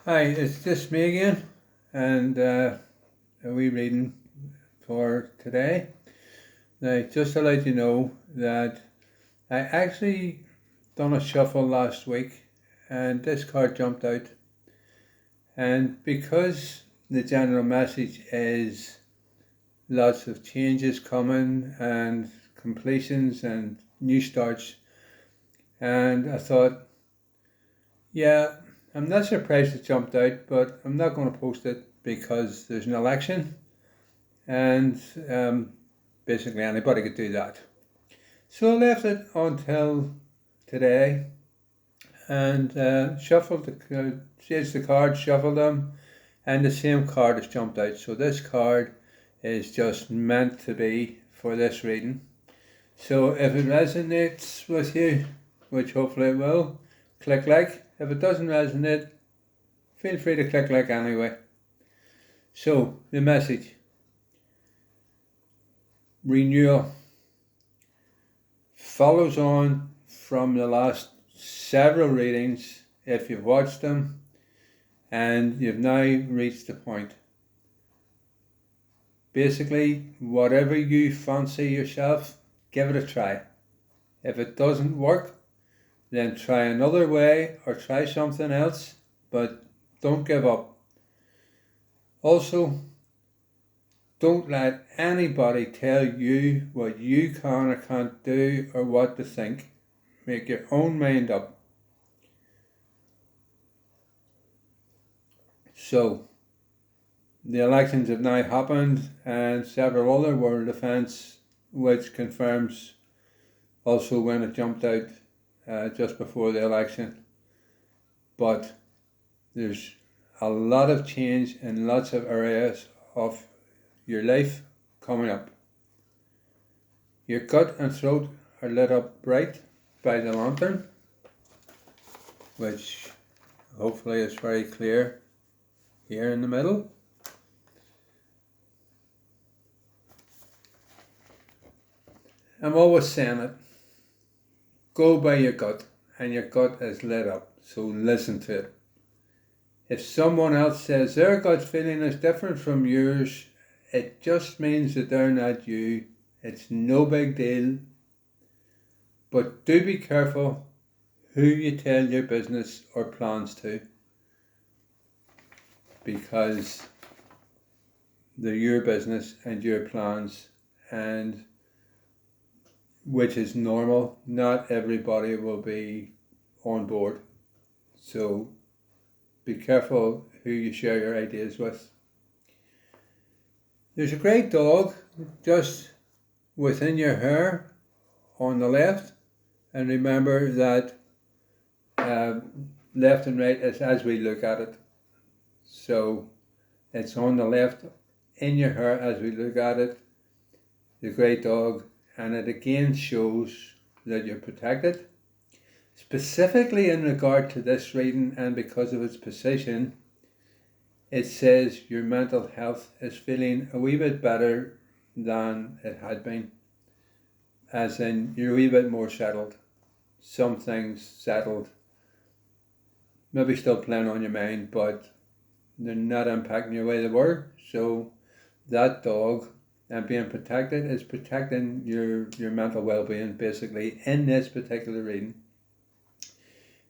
Hi, it's just me again, and a wee reading for today. Now, just to let you know that I actually done a shuffle last week, and this card jumped out. And because the general message is lots of changes coming and completions and new starts, and I thought, yeah, I'm not surprised it jumped out, but I'm not going to post it because there's an election and basically anybody could do that. So I left it until today and shuffled changed the cards, shuffled them, and the same card has jumped out. So this card is just meant to be for this reading. So if it resonates with you, which hopefully it will, click like. If it doesn't resonate, feel free to click like anyway. So the message: renewal follows on from the last several readings if you've watched them and you've now reached the point. Basically, whatever you fancy yourself, give it a try. If it doesn't work, then try another way or try something else, but don't give up. Also, don't let anybody tell you what you can or can't do or what to think. Make your own mind up. So, the elections have now happened and several other world events, which confirms also when it jumped out just before the election. But there's a lot of change in lots of areas of your life coming up. Your gut and throat are lit up bright by the lantern, which hopefully is very clear here in the middle. I'm always saying it. Go by your gut, and your gut is lit up, so listen to it. If someone else says their gut feeling is different from yours, it just means that they're not you. It's no big deal. But do be careful who you tell your business or plans to, because they're your business and your plans, and which is normal. Not everybody will be on board. So be careful who you share your ideas with. There's a great dog just within your hair on the left, and remember that left and right is as we look at it. So it's on the left in your hair as we look at it, the great dog, and it again shows that you're protected. Specifically in regard to this reading and because of its position, it says your mental health is feeling a wee bit better than it had been, as in you're a wee bit more settled. Some things settled, maybe still playing on your mind, but they're not impacting you the way they were. So that dog and being protected is protecting your mental well-being basically in this particular reading.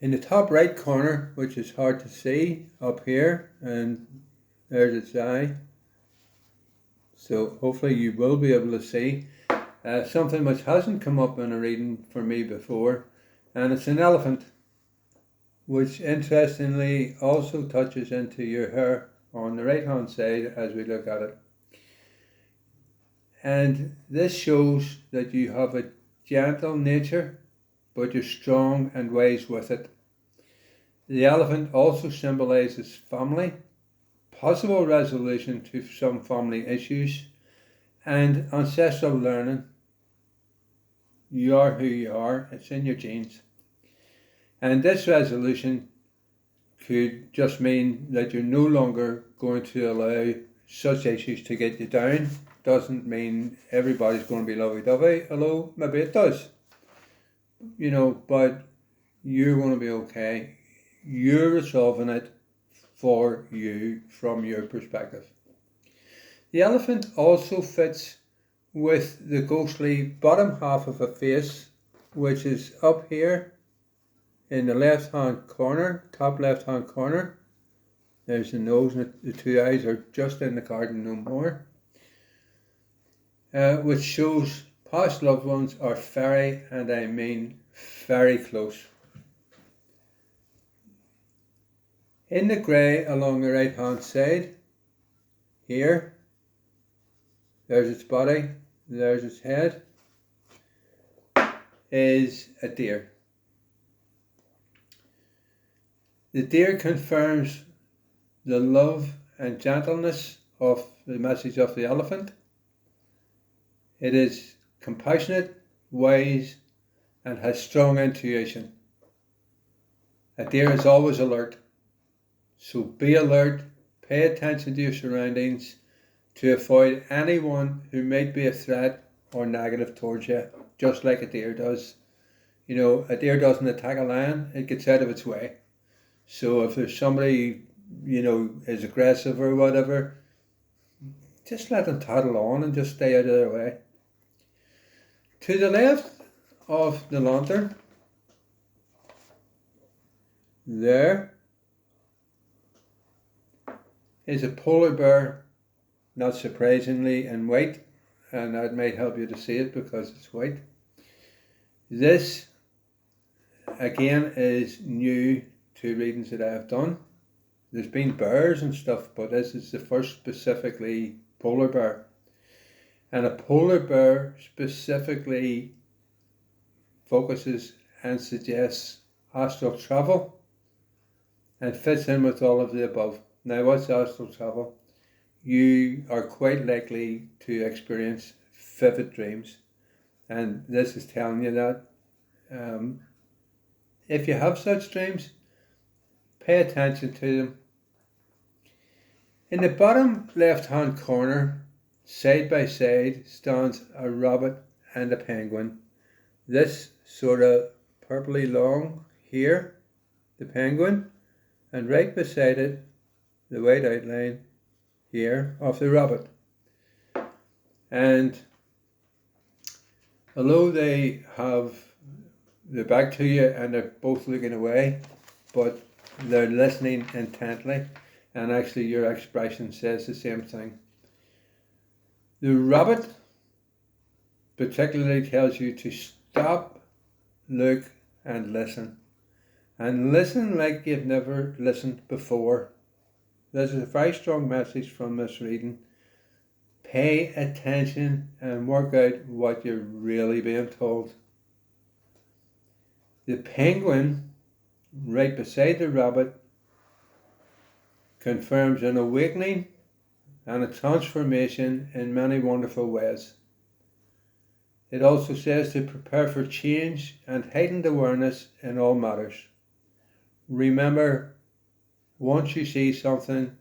In the top right corner, which is hard to see up here, and there's its eye, so hopefully you will be able to see something which hasn't come up in a reading for me before, and it's an elephant, which interestingly also touches into your hair on the right hand side as we look at it. And this shows that you have a gentle nature, but you're strong and wise with it. The elephant also symbolises family, possible resolution to some family issues, and ancestral learning. You are who you are, it's in your genes. And this resolution could just mean that you're no longer going to allow such issues to get you down. Doesn't mean everybody's going to be lovey-dovey, although maybe it does. But you're going to be okay. You're resolving it for you from your perspective. The elephant also fits with the ghostly bottom half of a face, which is up here in the left hand corner, top left hand corner. There's the nose, and the two eyes are just in the garden no more, which shows past loved ones are very, and I mean very close. In the grey along the right hand side, here, there's its body, there's its head, is a deer. The deer confirms the love and gentleness of the message of the elephant. It is compassionate, wise, and has strong intuition. A deer is always alert, so be alert, pay attention to your surroundings to avoid anyone who might be a threat or negative towards you, just like a deer does. You know, a deer doesn't attack a lion, it gets out of its way. So if there's somebody, you know, is aggressive or whatever, just let them tattle on and just stay out of their way. To the left of the lantern, there is a polar bear, not surprisingly in white, and that might help you to see it because it's white. This, again, is new to readings that I have done. There's been bears and stuff, but this is the first specifically polar bear. And a polar bear specifically focuses and suggests astral travel and fits in with all of the above. Now, what's astral travel? You are quite likely to experience vivid dreams, and this is telling you that. If you have such dreams, pay attention to them. In the bottom left hand corner, side by side, stands a rabbit and a penguin. This sort of purpley long here, the penguin, and right beside it, the white outline here of the rabbit. And although they have their back to you and they're both looking away, but they're listening intently, and actually your expression says the same thing. The rabbit particularly tells you to stop, look, and listen. And listen like you've never listened before. This is a very strong message from this reading. Pay attention and work out what you're really being told. The penguin, right beside the rabbit, confirms an awakening and a transformation in many wonderful ways. It also says to prepare for change and heightened awareness in all matters. Remember, once you see something,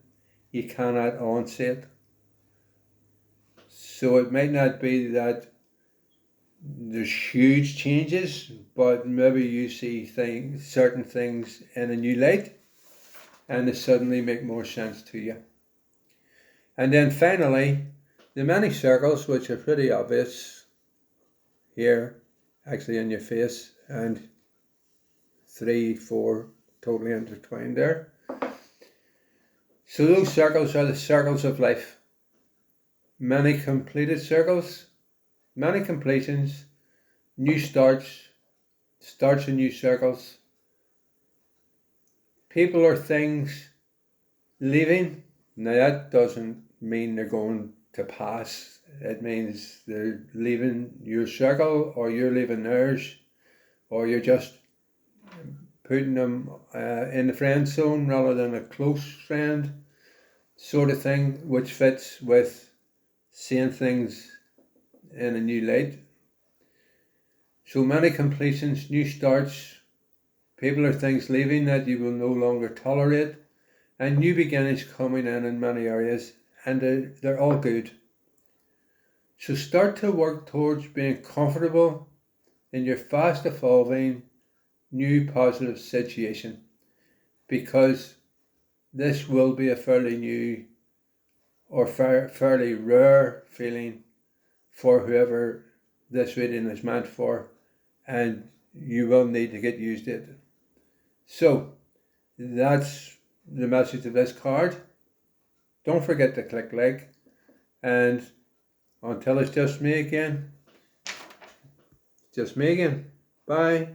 you cannot unsee it. So it might not be that there's huge changes, but maybe you see certain things in a new light, and they suddenly make more sense to you. And then finally, the many circles, which are pretty obvious here, actually in your face, and 3, 4 totally intertwined there. So those circles are the circles of life. Many completed circles, many completions, new starts and new circles. People or things leaving. Now that doesn't mean they're going to pass. It means they're leaving your circle, or you're leaving theirs, or you're just putting them in the friend zone rather than a close friend sort of thing, which fits with seeing things in a new light. So many completions, new starts, people or things leaving that you will no longer tolerate, and new beginnings coming in many areas, and they're all good. So start to work towards being comfortable in your fast evolving new positive situation, because this will be a fairly new or fairly rare feeling for whoever this reading is meant for, and you will need to get used to it. So that's the message of this card. Don't forget to click like, and until it's just me again, bye.